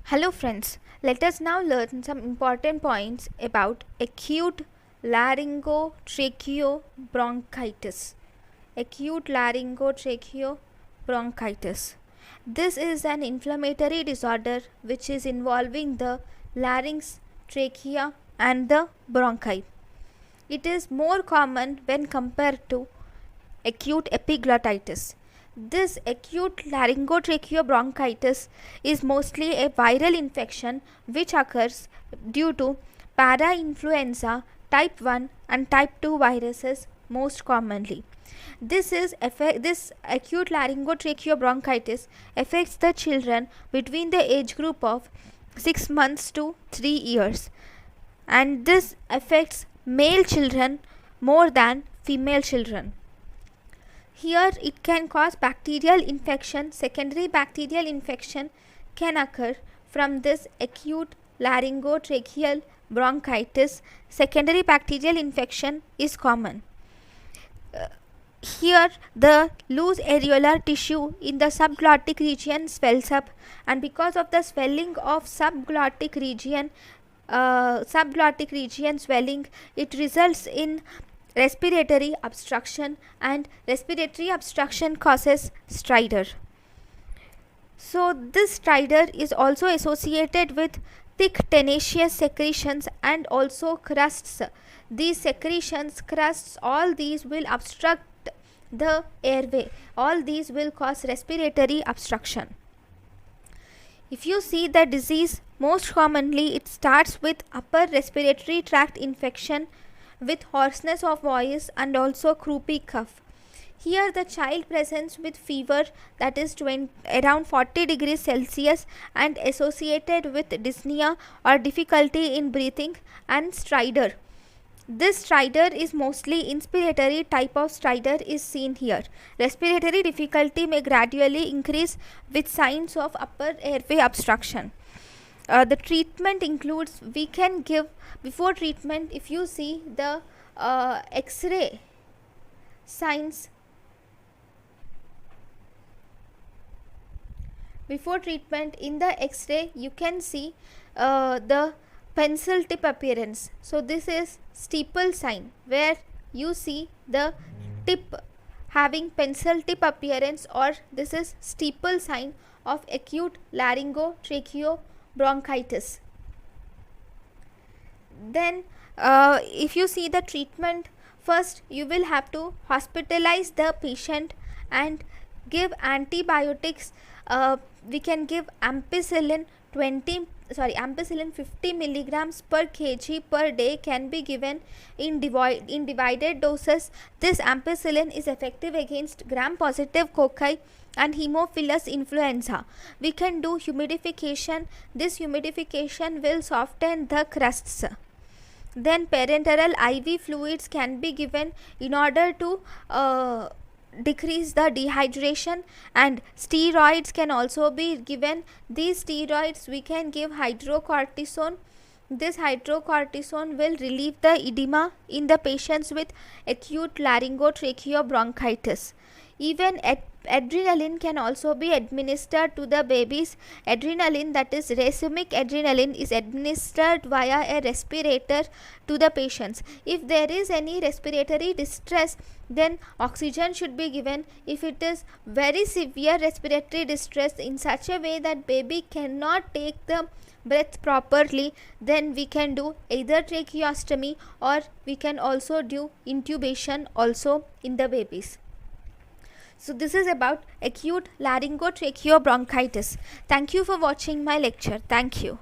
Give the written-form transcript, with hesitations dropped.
Hello friends, let us now learn some important points about acute laryngotracheobronchitis. Acute laryngotracheobronchitis. This is an inflammatory disorder which is involving the larynx, trachea and the bronchi. It is more common when compared to acute epiglottitis. This acute laryngotracheobronchitis is mostly a viral infection which occurs due to parainfluenza type 1 and type 2 viruses most commonly. This acute laryngotracheobronchitis affects the children between the age group of 6 months to 3 years, and this affects male children more than female children. Here it can cause bacterial infection. Secondary bacterial infection can occur from this acute laryngotracheal bronchitis. Secondary bacterial infection is common. Here the loose areolar tissue in the subglottic region swells up, and because of the swelling of subglottic region swelling, it results in respiratory obstruction, and respiratory obstruction causes stridor. So this stridor is also associated with thick tenacious secretions and also crusts. These secretions, crusts, all these will obstruct the airway. All these will cause respiratory obstruction. If you see the disease, most commonly it starts with upper respiratory tract infection with hoarseness of voice and also croupy cough. Here the child presents with fever that is around 40 degrees Celsius and associated with dyspnea or difficulty in breathing and stridor. This stridor is mostly inspiratory type of stridor is seen here. Respiratory difficulty may gradually increase with signs of upper airway obstruction. The treatment includes, we can give before treatment, if you see the X-ray signs before treatment, in the X-ray you can see the pencil tip appearance. So this is steeple sign, where you see the tip having pencil tip appearance, or this is steeple sign of acute laryngotracheobronchitis. Then if you see the treatment, first you will have to hospitalize the patient and give antibiotics. We can give ampicillin 50 milligrams per kg per day can be given in divided doses. This ampicillin is effective against gram-positive cocci and Haemophilus influenza. We can do humidification. This humidification will soften the crusts. Then parenteral IV fluids can be given in order to decrease the dehydration, and steroids can also be given. These steroids we can give hydrocortisone. This hydrocortisone will relieve the edema in the patients with acute laryngotracheobronchitis. Even adrenaline can also be administered to the babies. Adrenaline, that is racemic adrenaline, is administered via a respirator to the patients. If there is any respiratory distress, then oxygen should be given. If it is very severe respiratory distress in such a way that baby cannot take the breath properly, then we can do either tracheostomy, or we can also do intubation also in the babies. So this is about acute laryngotracheobronchitis. Thank you for watching my lecture. Thank you.